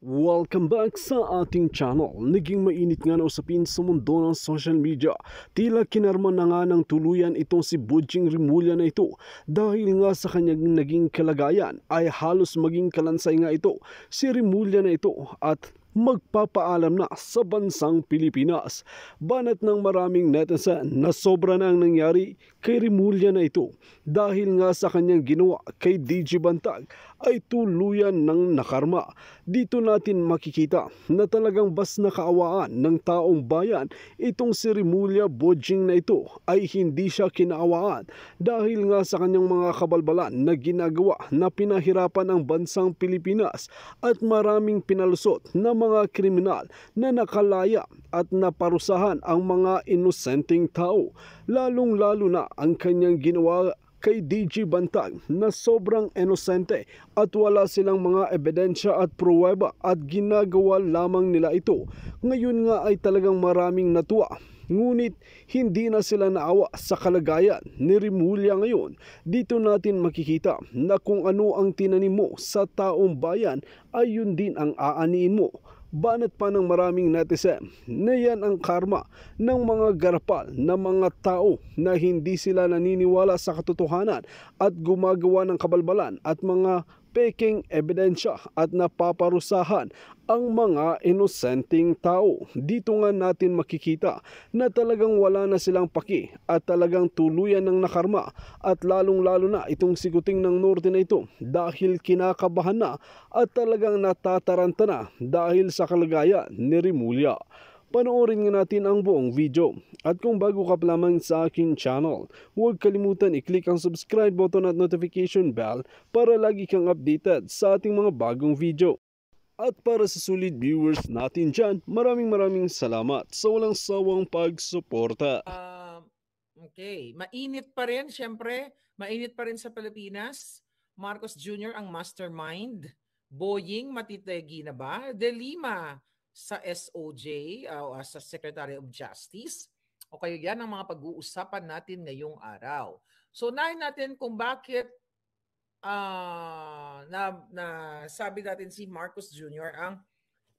Welcome back sa ating channel. Naging mainit nga na usapin sa mundo ng social media. Tila kinarma na nga ng tuluyan itong si Boyjing Rimulya na ito dahil nga sa kanyang naging kalagayan ay halos maging kalansay nga ito si Rimulya na ito at magpapaalam na sa bansang Pilipinas. Banat ng maraming netizen na sobra na ang nangyari kay Rimulya na ito dahil nga sa kanyang ginawa kay DJ Bantag ay tuluyan ng nakarma. Dito natin makikita na talagang bas nakaawaan ng taong bayan itong si Rimulya Boyjing na ito ay hindi siya kinaawaan dahil nga sa kanyang mga kabalbalan na ginagawa na pinahirapan ang bansang Pilipinas at maraming pinalusot na mga kriminal na nakalaya at naparusahan ang mga inosenteng tao, lalong-lalo na ang kanyang ginawa kay DJ Bantag na sobrang inosente at wala silang mga ebidensya at pruweba at ginagawa lamang nila ito. Ngayon nga ay talagang maraming natuwa. Ngunit hindi na sila naawa sa kalagayan ni Rimulya ngayon. Dito natin makikita na kung ano ang tinanim mo sa taong bayan ay yun din ang aaniin mo. Banat pa ng maraming netizen na yan ang karma ng mga garapal na mga tao na hindi sila naniniwala sa katotohanan at gumagawa ng kabalbalan at mga peking ebidensya at napaparusahan ang mga inosenteng tao. Dito nga natin makikita na talagang wala na silang paki at talagang tuluyan ng nakarma at lalong-lalo na itong si Kuting ng Norte na ito dahil kinakabahan na at talagang natataranta na dahil sa kalagayan ni Rimulya. Panoorin nga natin ang buong video. At kung bago ka pa lamang sa akin channel, huwag kalimutan i-click ang subscribe button at notification bell para lagi kang updated sa ating mga bagong video. At para sa solid viewers natin dyan, maraming salamat sa walang sawang pagsuporta. Okay, mainit pa rin, syempre, mainit pa rin sa Pilipinas. Marcos Jr. ang mastermind. Boying matitegi na ba? De Lima sa SOJ, sa Secretary of Justice. O kayo yan ang mga pag-uusapan natin ngayong araw. So, unahin natin kung bakit sabi natin si Marcos Jr. ang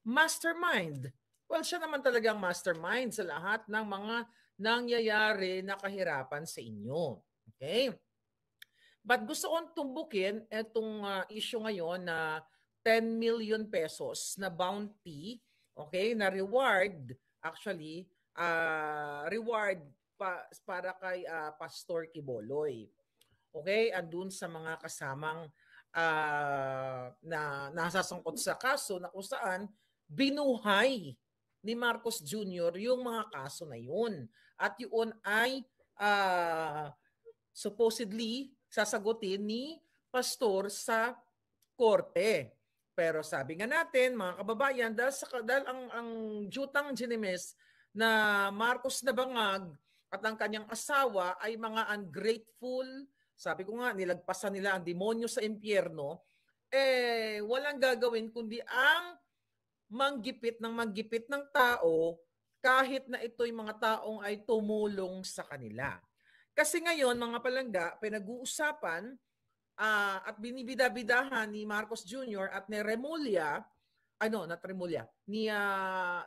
mastermind. Well, siya naman talagang mastermind sa lahat ng mga nangyayari na kahirapan sa inyo. Okay? But gusto kong tumbukin itong issue ngayon na 10 million pesos na bounty, okay, na reward, actually, reward para kay Pastor Quiboloy. Okay, andun sa mga kasamang na nasasangkot sa kaso na kung saan binuhay ni Marcos Jr. yung mga kaso na yun. At yun ay supposedly sasagutin ni Pastor sa korte. Pero sabi nga natin, mga kababayan, dahil ang jutang Ginimes na Marcos na bangag at ang kanyang asawa ay mga ungrateful, sabi ko nga, nilagpasan nila ang demonyo sa impyerno, walang gagawin kundi ang manggipit ng tao kahit na ito'y mga taong ay tumulong sa kanila. Kasi ngayon, mga palangga, pinag-uusapan at binibida-bidahan ni Marcos Jr. at ni Remulla, ni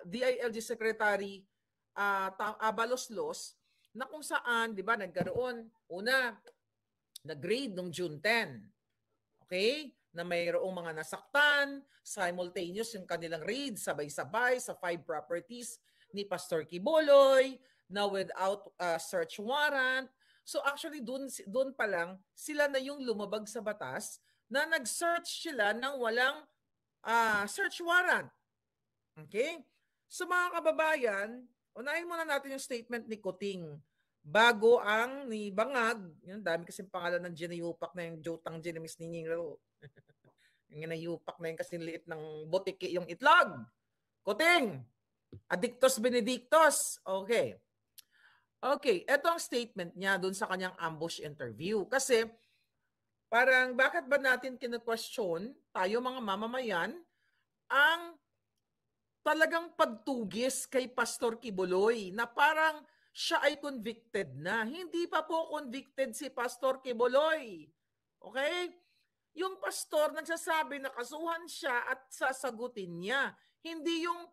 DILG Secretary Abalos-Los, na kung saan, di ba, nagkaroon, una, nag-raid noong June 10. Okay? Na mayroong mga nasaktan, simultaneous yung kanilang raid, sabay-sabay sa 5 properties ni Pastor Quiboloy, na without search warrant. So actually, doon pa lang, sila na yung lumabag sa batas na nag-search sila ng walang search warrant. Okay? So mga kababayan, unahin muna natin yung statement ni Kuting. Bago ang ni Bangag, yung dami kasing pangalan ng ginayupak na yung Jotang Ginimis ni Ningro. Yung ginayupak na yung kasing liit ng botiki yung itlog. Kuting! Adictos Benedictos. Okay. Okay, eto ang statement niya doon sa kanyang ambush interview. Kasi parang bakit ba natin kina-question tayo mga mamamayan ang talagang pagtugis kay Pastor Quiboloy na parang siya ay convicted na. Hindi pa po convicted si Pastor Quiboloy. Okay? Yung pastor nagsasabi na kasuhan siya at sasagutin niya. Hindi yung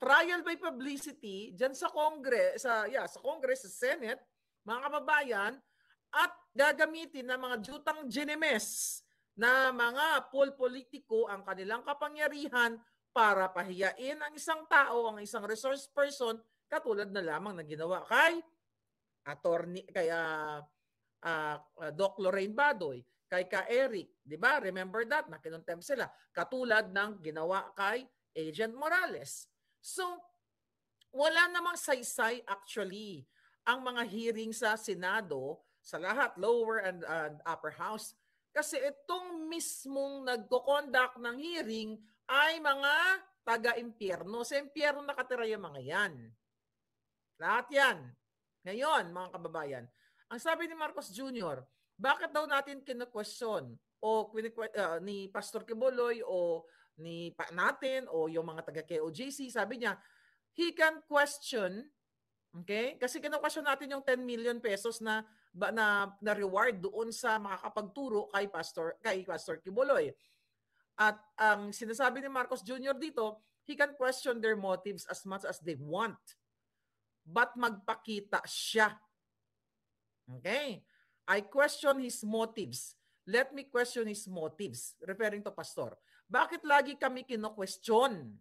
trial by publicity dyan sa Congress, sa Congress, sa Senate, mga kababayan, at gagamitin ng mga jutang ginemes na mga politiko ang kanilang kapangyarihan para pahiyain ang isang tao, ang isang resource person, katulad na lamang na ginawa kay Doc Lorraine Badoy, kay Eric, di ba? Remember that? Nakinontempt sila. Katulad ng ginawa kay Agent Morales. So, wala namang saysay actually ang mga hearing sa Senado, sa lahat, lower and upper house. Kasi itong mismong nagko-conduct ng hearing ay mga taga-impyerno. Sa impyerno nakatira yung mga yan. Lahat yan. Ngayon, mga kababayan, ang sabi ni Marcos Jr., bakit daw natin kina-question o ni Pastor Quiboloy o ni natin o yung mga taga-KOJC, sabi niya, he can question, okay? Kasi kina-question natin yung 10 million pesos na reward doon sa makakapagturo kay Pastor Quiboloy. At ang sinasabi ni Marcos Jr. dito, he can question their motives as much as they want. But magpakita siya. Okay? I question his motives. Let me question his motives. Referring to Pastor. Bakit lagi kami kino-question?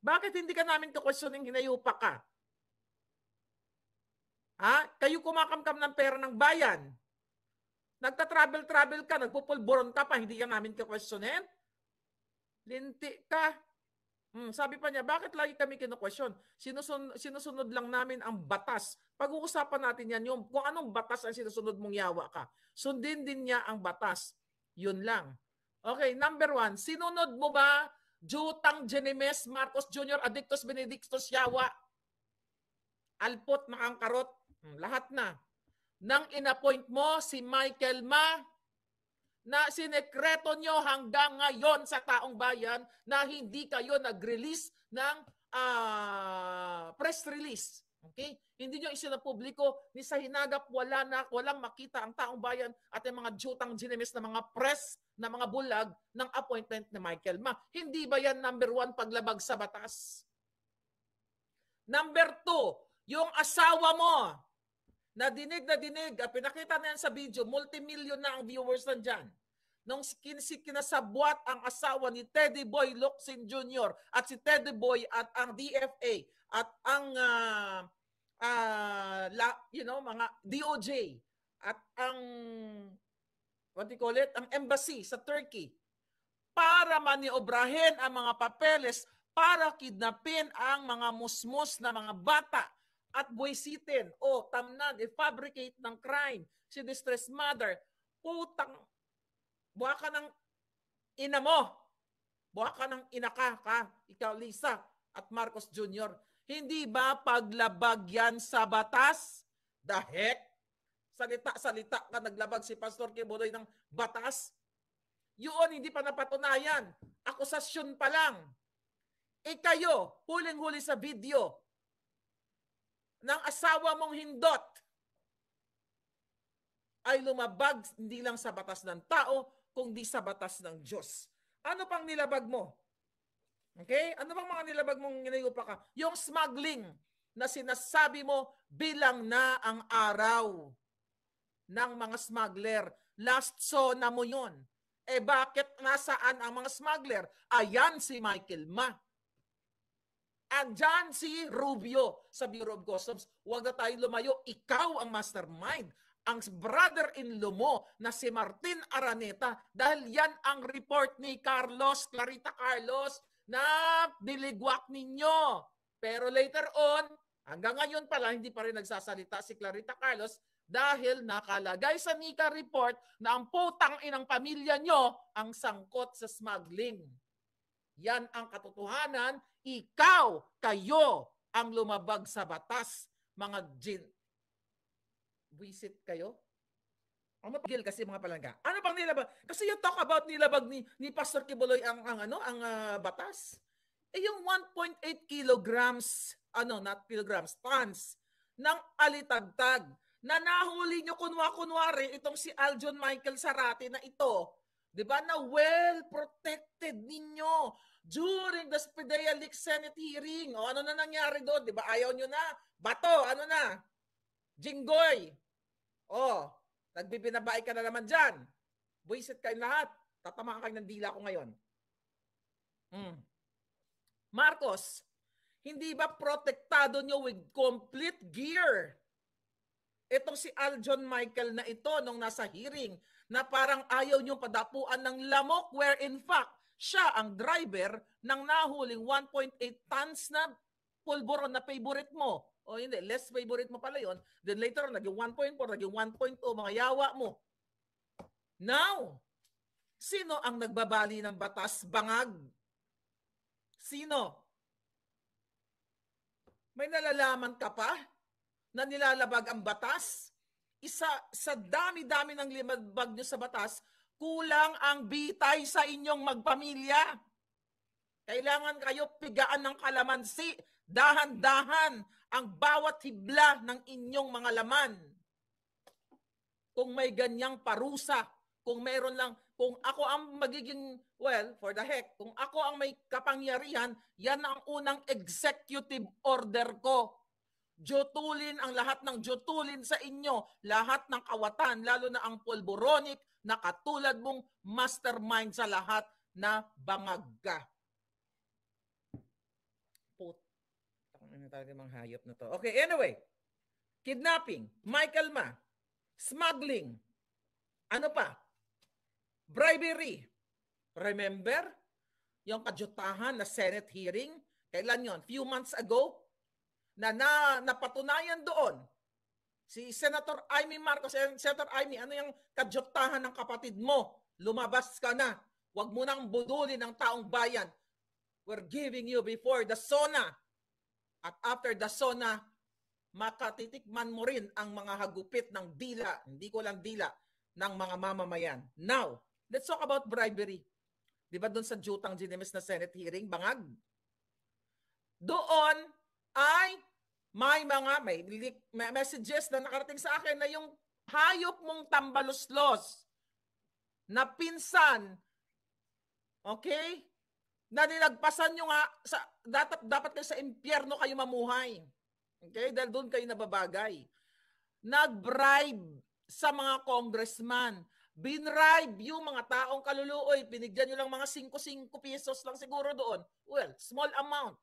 Bakit hindi ka namin to-question ng hinayupa ka? Ha? Kayo kumakamkam ng pera ng bayan. Nagta-travel ka, nagpupulburon ka pa, hindi ka namin to-questionin? Linti ka. Sabi pa niya, bakit lagi kami kino-question? Sinusunod lang namin ang batas. Pag-uusapan natin yan, yung kung anong batas ang sinusunod mong yawa ka. Sundin din niya ang batas. Yun lang. Okay, number 1, sinunod mo ba Jutang Ginemes, Marcos Jr., Adictus Benedictus Yawa, Alpot, Makangkarot, lahat na. Nang inappoint mo si Michael Ma, na sinekreto nyo hanggang ngayon sa taong bayan na hindi kayo nag-release ng press release. Okay? Hindi nyo isinapubliko, ni sa hinagap walang makita ang taong bayan at yung mga jutang ginemes na mga press, na mga bulag ng appointment ni Michael Ma. Hindi ba yan number 1 paglabag sa batas? Number 2, yung asawa mo, na dinig, pinakita na yan sa video, multimillion na ang viewers nandyan. Nung kinasabwat ang asawa ni Teddy Boy Locsin Jr. at si Teddy Boy at ang DFA at ang mga DOJ at ang ang embassy sa Turkey para maniobrahin ang mga papeles para kidnapin ang mga musmus na mga bata at buwisitin o tamnan, i-fabricate ng crime si distressed mother. Putang, buha ka ng ina mo. Buha ka ng ina ka, ikaw Lisa at Marcos Jr. Hindi ba paglabag yan sa batas? The heck? Salita ka naglabag si Pastor Quiboloy ng batas? Yun, hindi pa napatunayan. Akusasyon pa lang. Kayo, huling-huli sa video ng asawa mong hindot ay lumabag hindi lang sa batas ng tao, kundi sa batas ng Diyos. Ano pang nilabag mo? Okay? Ano pang mga nilabag mong ginayupa ka? Yung smuggling na sinasabi mo bilang na ang araw ng mga smuggler. Last na mo yun. Bakit nasaan ang mga smuggler? Ayan si Michael Ma. Andyan si Rubio sa Bureau of Customs. Huwag na tayong lumayo. Ikaw ang mastermind. Ang brother-in-law mo na si Martin Araneta, dahil yan ang report ni Clarita Carlos, na diligwak ninyo. Pero later on, hanggang ngayon pala, hindi pa rin nagsasalita si Clarita Carlos dahil nakalagay sa NICA report na ang putang inang pamilya nyo ang sangkot sa smuggling. Yan ang katotohanan. Kayo ang lumabag sa batas, mga visit kayo. Ano pang kasi mga palangga? Ano pang nilabag? Kasi yung talk about nilabag ni Pastor Quiboloy ang batas. Yung 1.8 kilograms, not kilograms, tons ng alitagtag na nahuli nyo kunwari itong si Aljon Michael Sarate na ito Di ba, na well-protected ninyo during the Spedeia Leaks Senate hearing. O ano na nangyari doon? Di ba, ayaw nyo na? Bato, ano na? Jinggoy. O, nagbibinabae ka na naman dyan. Buisit kayo lahat. Tatamaan kayo ng dila ko ngayon. Marcos, hindi ba protektado nyo with complete gear? Itong si Aljon Michael na ito nung nasa hearing na parang ayaw nyo padapuan ng lamok where in fact siya ang driver ng nahuling 1.8 tons na pulburon na favorite mo. O hindi, less favorite mo pala yun. Then later on, naging 1.4, naging 1.0, mga yawa mo. Now, sino ang nagbabali ng batas? Bangag? Sino? May nalalaman ka pa na nilalabag ang batas? Isa sa dami-dami ng limabag nyo sa batas, kulang ang bitay sa inyong magpamilya. Kailangan kayo pigaan ng kalamansi, dahan-dahan ang bawat hibla ng inyong mga laman. Kung may ganyang parusa, kung meron lang, kung ako ang magiging, well, for the heck, kung ako ang may kapangyarihan, yan ang unang executive order ko. Jutulin ang lahat ng jutulin sa inyo, lahat ng kawatan, lalo na ang pulboronic na katulad mong mastermind sa lahat na bangag ka. Ano talaga mga hayop na to. Okay, anyway. Kidnapping, Michael Ma, smuggling, ano pa? Bribery. Remember? Yung kadyutahan na Senate hearing, kailan yon? Few months ago, na napatunayan doon si Senator Amy Marcos. Senator Amy, ano yung kadyutahan ng kapatid mo? Lumabas ka na. Huwag mo nang budulin ng taong bayan. We're giving you before the SONA. At after the SONA, makatitikman mo rin ang mga hagupit ng dila, hindi ko lang dila, ng mga mamamayan. Now, let's talk about bribery. Di ba doon sa jutang ginimis na Senate hearing, bangag? Doon ay may messages na nakarating sa akin na yung hayop mong tambaluslos na pinsan, okay, na nilagpasan nyo nga, dapat kayo sa impyerno kayo mamuhay. Okay? Dahil doon kayo nababagay. Nag-bribe sa mga congressman. Binribe yung mga taong kaluluoy. Binigyan nyo lang mga 5 pesos lang siguro doon. Well, small amount.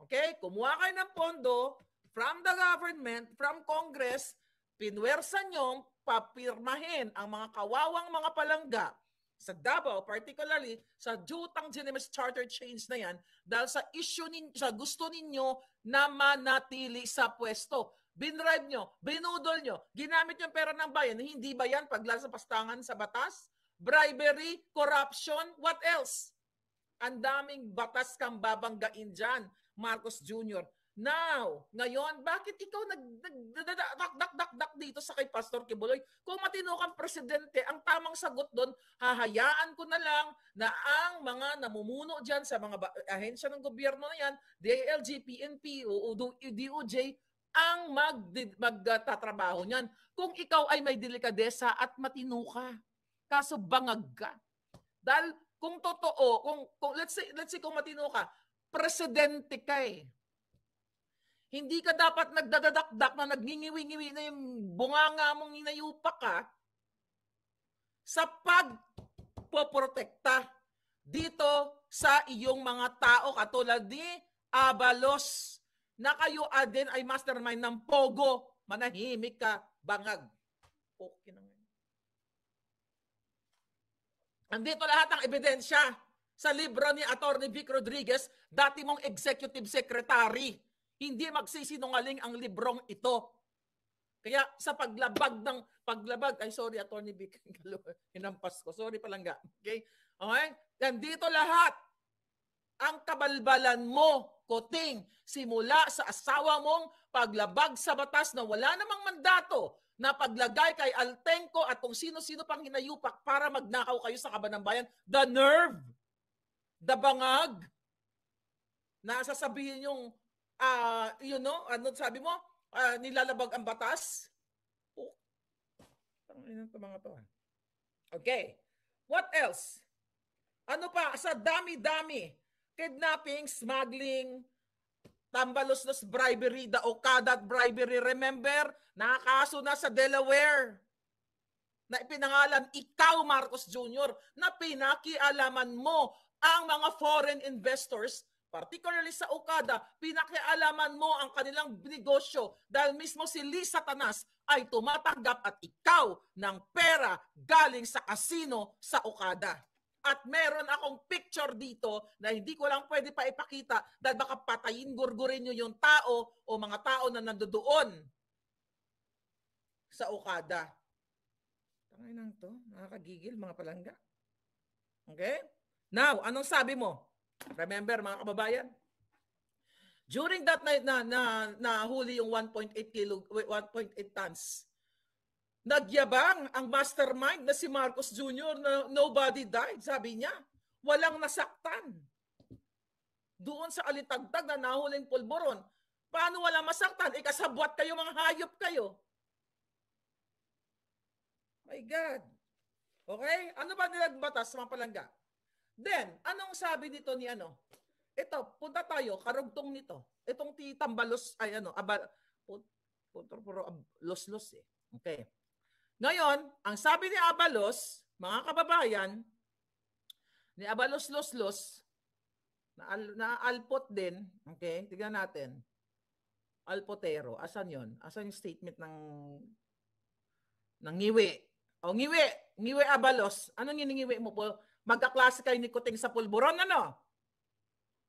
Okay? Kumuha kayo ng pondo from the government, from Congress, pinwersa nyo, papirmahin ang mga kawawang mga palangga sa Davao, particularly sa jutang ginimis charter change na yan, dahil sa issue sa gusto ninyo na manatili sa pwesto. Binribe nyo, binudol nyo, ginamit yung pera ng bayan. Hindi ba yan paglasa pastangan sa batas? Bribery, corruption, what else? Ang daming batas kang babanggain dyan, Marcos Jr. Now, ngayon, bakit ikaw nagdakdak dito sa kay Pastor Kibuloy? Kung matino kang presidente, ang tamang sagot doon, hahayaan ko na lang na ang mga namumuno dyan sa mga ahensya ng gobyerno na yan, DILG, PNP, o DOJ, ang magtatrabaho niyan. Kung ikaw ay may delikadesa at matino ka, kaso bangag ka. Dahil kung totoo, kung let's say kung matino ka, presidente ka eh. Hindi ka dapat nagdadadakdak na nagningiwi-ngiwi na yung bunganga mong inayupak ka sa pagpoprotekta dito sa iyong mga tao katulad ni Abalos na kayo din ay mastermind ng Pogo. Manahimik ka, bangag. Okay na nga. Andito lahat ang ebidensya sa libro ni Atty. Vic Rodriguez, dati mong executive secretary. Hindi magsisinungaling ang librong ito. Kaya sa paglabag, ay sorry, Atty. Vic, hinampas ko. Sorry palangga. Okay? Okay? Nandito lahat ang kabalbalan mo, Kuting, simula sa asawa mong paglabag sa batas na wala namang mandato na paglagay kay Altenco at kung sino-sino pang hinayupak para magnakaw kayo sa kaban ng bayan. The nerve, the bangag, na sasabihin yung ano sabi mo, nilalabag ang batas. Tangina to mga to. Okay. What else? Ano pa? Sa dami-dami. Kidnapping, smuggling, tambalos-los bribery, the Okada bribery. Remember? Nakakaso na sa Delaware na ipinangalan ikaw, Marcos Jr., na pinakialaman mo ang mga foreign investors, particularly sa Okada, pinakialaman mo ang kanilang negosyo dahil mismo si Lee Satanas ay tumatanggap at ikaw ng pera galing sa kasino sa Okada. At meron akong picture dito na hindi ko lang pwede pa ipakita dahil baka patayin, gurgurin nyo yung tao o mga tao na nandoon sa Okada. Tangay nang to, nakakagigil mga palangga. Okay? Now, anong sabi mo? Remember mga kababayan? During that night na huli yung 1.8 tons, nagyabang ang mastermind na si Marcos Jr. na nobody died, sabi niya. Walang nasaktan. Doon sa alitagtag na nahuling pulburon. Paano walang masaktan? Kasabwat kayo, mga hayop kayo. My God. Okay? Ano ba nilagbatas, mga palangga? Then, anong sabi nito ni ano? Ito, punta tayo, karugtong nito. Itong Tambalos, ay ano, los-los eh. Okay. Ngayon, ang sabi ni Abalos, mga kababayan, ni Abalos los-los, na alpot din, okay, tignan natin. Alpotero, asan yon? Asan yung statement ng ngiwi? O ngiwi Abalos, anong ngiwi mo po? Magkaklase kayo ni Kuting sa pulburon, ano?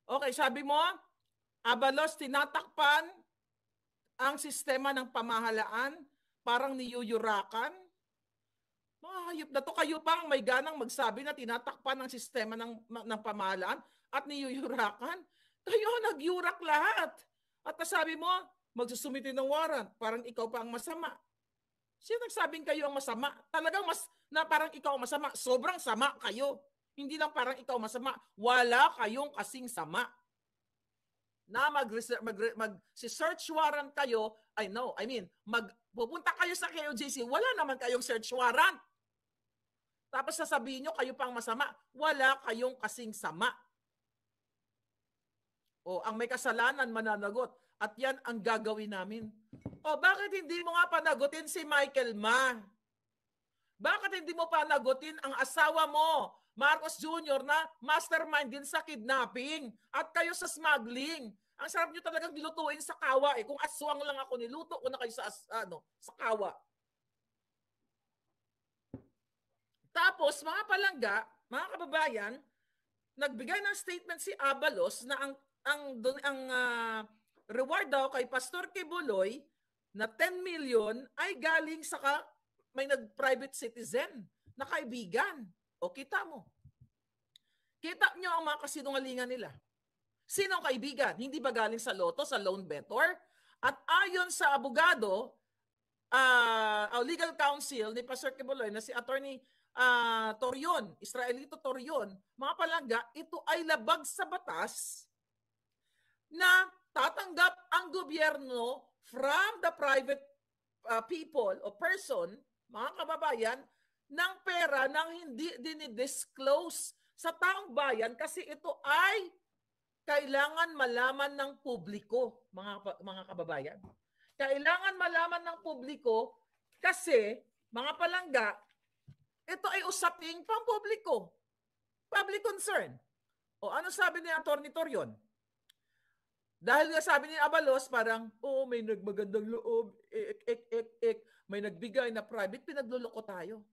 Okay, sabi mo, Abalos, tinatakpan ang sistema ng pamahalaan, parang niyuyurakan. Mga hayop na to, kayo pa ang may ganang magsabi na tinatakpan ang sistema ng pamahalaan at niyuyurakan. Kayo nagyurak lahat. At sabi mo, magsusumiti ng warrant, parang ikaw pa ang masama. Sino nagsabing kayo ang masama? Talagang na parang ikaw ang masama. Sobrang sama kayo. Hindi lang parang ikaw masama. Wala kayong kasing sama. Na mag-search warrant kayo, pupunta kayo sa KOJC, wala naman kayong search warrant. Tapos sasabihin nyo, kayo pang masama. Wala kayong kasing sama. O, ang may kasalanan, mananagot. At yan ang gagawin namin. O, bakit hindi mo nga panagutin si Michael Ma? Bakit hindi mo panagutin ang asawa mo, Marcos Jr., na mastermind din sa kidnapping at kayo sa smuggling? Ang sarap nyo talagang nilutuin sa kawa eh. Kung aswang lang ako, niluto ko na kayo sa kawa. Tapos, mga palangga, mga kababayan, nagbigay ng statement si Abalos na ang reward daw kay Pastor Kibuloy na 10 million ay galing sa may nag-private citizen na kaibigan. O kita mo. Kita nyo ang mga kasinungalingan nila. Sino ang kaibigan? Hindi ba galing sa loto, sa loan better? At ayon sa abogado, legal counsel ni Pastor Kibuloy na si Attorney Torion, Israelito Torion, mga palangga, ito ay labag sa batas na tatanggap ang gobyerno from the private people o person, mga kababayan, ng pera nang hindi dinidisclose sa taong bayan kasi ito ay kailangan malaman ng publiko, mga kababayan. Kailangan malaman ng publiko kasi, mga palangga, ito ay usaping pampubliko. Public concern. O ano sabi ni Atty. Torion? Dahil nga sabi ni Abalos, parang, may nagmagandang loob, may nagbigay na private, pinagluloko tayo.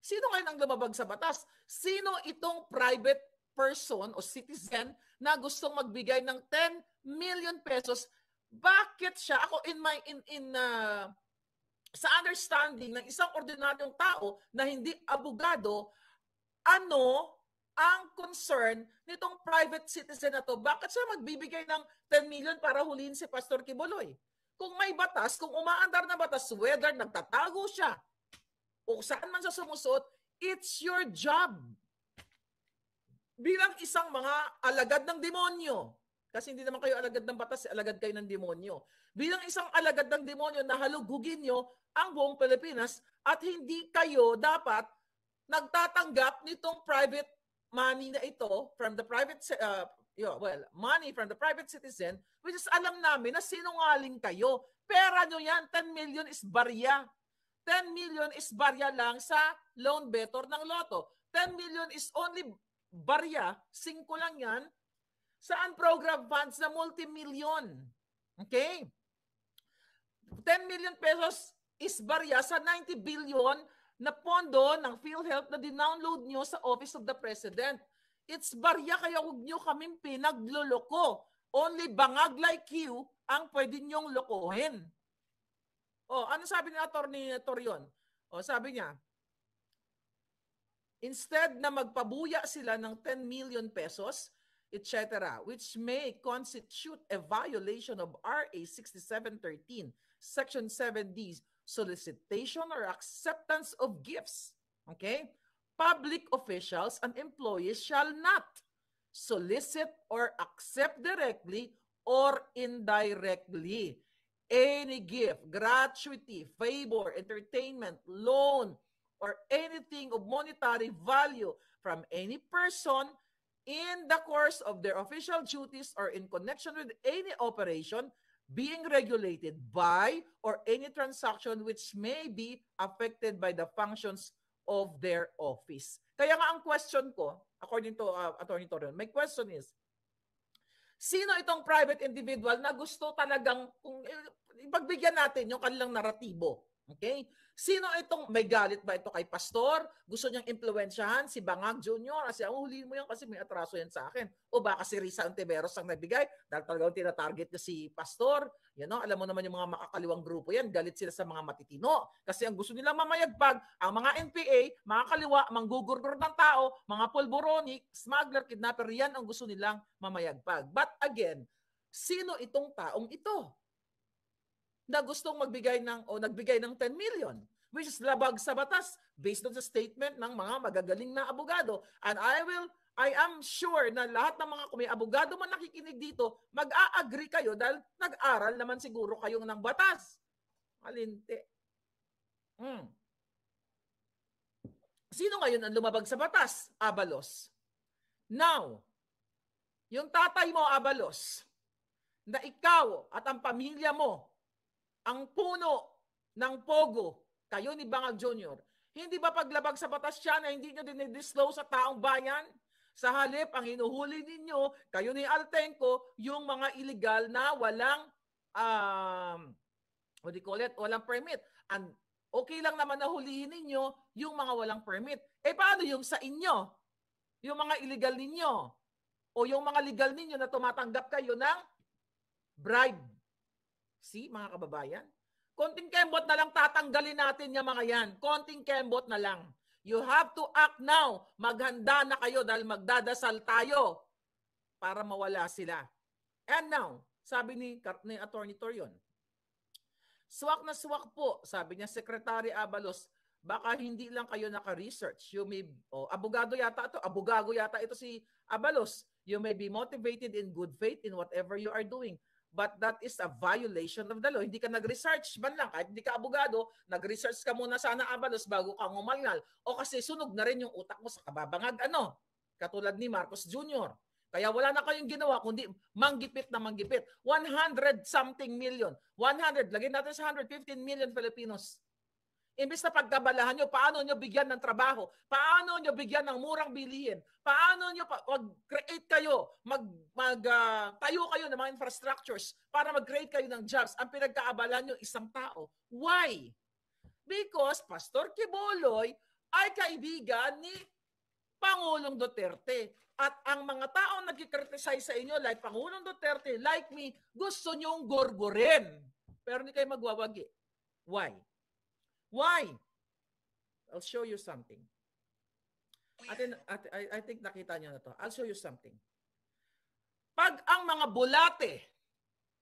Sino ngayon ang lumabag sa batas? Sino itong private person o citizen na gustong magbigay ng 10 million pesos? Bakit siya? Ako sa understanding ng isang ordinaryong tao na hindi abogado, ano ang concern nitong private citizen na to? Bakit siya magbibigay ng 10 million para huliin si Pastor Kibuloy? Kung may batas, kung umaandar na batas, whether nagtatago siya o saan man siya sumusuot, it's your job. Bilang isang mga alagad ng demonyo, kasi hindi naman kayo alagad ng batas, alagad kayo ng demonyo. Bilang isang alagad ng demonyo, nahalugugin nyo ang buong Pilipinas at hindi kayo dapat nagtatanggap nitong private money na ito from the private money from the private citizen, which is alam namin na sinungaling kayo. Pera nyo yan, 10 million is barya. 10 million is barya lang sa loan better ng Lotto. 10 million is only barya, 5 lang yan, sa unprogrammed funds na multi-million. Okay? 10 million pesos is barya sa 90 billion na pondo ng PhilHealth na dinownload nyo sa Office of the President. It's barya, kaya huwag nyo kaming pinagluloko. Only bangag like you ang pwede nyong lokohin. Oh, ano sabi ni Attorney Torion? Oh, sabi niya, instead na magpabuya sila ng 10 million pesos, etc., which may constitute a violation of RA 6713, Section 7D, solicitation or acceptance of gifts. Okay? Public officials and employees shall not solicit or accept directly or indirectly any gift, gratuity, favor, entertainment, loan, or anything of monetary value from any person in the course of their official duties or in connection with any operation being regulated by or any transaction which may be affected by the functions of their office. Kaya nga ang question ko, according to Attorney Torion, my question is, sino itong private individual na gusto talagang ipagbigyan natin yung kanilang naratibo? Okay? Sino itong, may galit ba ito kay Pastor? Gusto niyang impluwensyahan si Bangag Jr. Kasi huliin mo yan kasi may atraso yan sa akin. O baka si Risa Ontiveros ang nagbigay dahil talagang tinatarget niya si Pastor. You know, alam mo naman yung mga makakaliwang grupo yan, galit sila sa mga matitino. Kasi ang gusto nilang mamayagpag, ang mga NPA, mga kaliwa, manggugurgur ng tao, mga pulboroni, smuggler, kidnapper, yan ang gusto nilang mamayagpag. But again, sino itong taong ito na gustong nagbigay ng 10 million, which is labag sa batas based on sa statement ng mga magagaling na abogado. And I am sure na lahat ng mga may abogado man nakikinig dito, mag-a-agree kayo dahil nag-aral naman siguro kayong ng batas. Malinti. Sino ngayon ang lumabag sa batas? Abalos. Now, yung tatay mo, Abalos, na ikaw at ang pamilya mo ang puno ng Pogo, kayo ni Bangag Jr., hindi ba paglabag sa batas siya na hindi nyo dinidisclose sa taong bayan? Sa halip, ang hinuhuli ninyo, kayo ni Altenco, yung mga illegal na walang, walang permit. And okay lang naman na hulihin ninyo yung mga walang permit. Eh paano yung sa inyo? Yung mga illegal ninyo? O yung mga legal ninyo na tumatanggap kayo ng bribe? See, mga kababayan? Konting kembot na lang tatanggalin natin yung mga yan. Konting kembot na lang. You have to act now. Maghanda na kayo dahil magdadasal tayo para mawala sila. And now, sabi ni Attorney Torion, swak na swak po, sabi niya, Secretary Abalos, baka hindi lang kayo naka-research. You may, abogado yata ito si Abalos. You may be motivated in good faith in whatever you are doing. But that is a violation of the law. Hindi ka nag-research man lang. Kahit hindi ka abogado, nag-research ka muna sana, Abalos, bago ka ngumalngal. O kasi sunog na rin yung utak mo sa kababangag. Katulad ni Marcos Jr. Kaya wala na kayong ginawa kundi manggipit na manggipit. 100 something million. 100. Lagyan natin sa 115 million Filipinos. Imbis na pagkabalahan nyo, paano nyo bigyan ng trabaho? Paano nyo bigyan ng murang bilihin? Paano nyo mag-create kayo, tayo kayo ng mga infrastructures para mag-create kayo ng jobs? Ang pinagkaabalahan nyo, isang tao. Why? Because Pastor Quiboloy ay kaibigan ni Pangulong Duterte. At ang mga taong nagkikriticize sa inyo, like Pangulong Duterte, like me, gusto nyong gorgorin. Pero hindi kayo magwawagi. Why? Why? I'll show you something. I think nakita nyo na to. I'll show you something. Pag ang mga bulate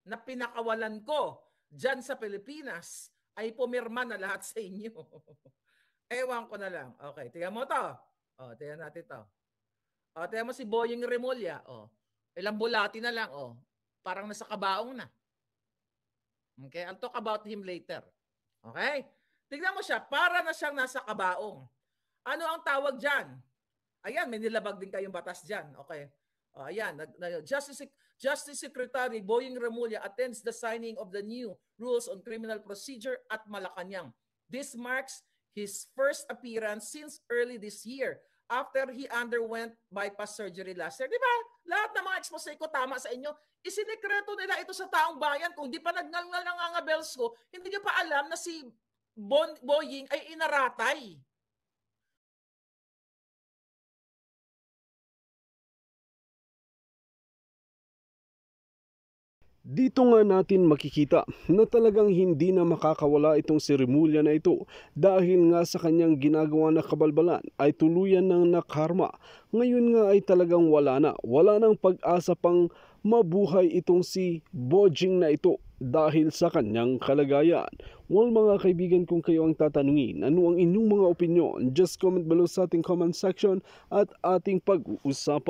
na pinakawalan ko dyan sa Pilipinas ay pumirma na lahat sa inyo. Ewan ko na lang. Okay, tingnan mo to. Tingnan natin to. Tingnan mo si Boying Remulla. Ilang bulati na lang. Parang nasa kabaong na. Okay, I'll talk about him later. Okay? Tignan mo siya, para na siyang nasa kabaong. Ano ang tawag dyan? Ayan, may nilabag din kayong batas dyan. Okay. Ayan, Justice Secretary Boying Remulla attends the signing of the new rules on criminal procedure at Malacanang. This marks his first appearance since early this year after he underwent bypass surgery last year. Di ba? Lahat ng mga expose ko tama sa inyo. Isinekreto nila ito sa taong bayan. Kung di pa nagngangal ng nga bells ko, hindi nyo pa alam na si Boying ay inaratay. Dito nga natin makikita na talagang hindi na makakawala itong si Remulla na ito dahil nga sa kanyang ginagawa na kabalbalan ay tuluyan ng nakarma. Ngayon nga ay talagang wala nang pag-asa pang mabuhay itong si Boying na ito dahil sa kanyang kalagayan. Well mga kaibigan, kung kayo ang tatanungin, ano ang inyong mga opinyon? Just comment below sa ating comment section at ating pag-uusapan.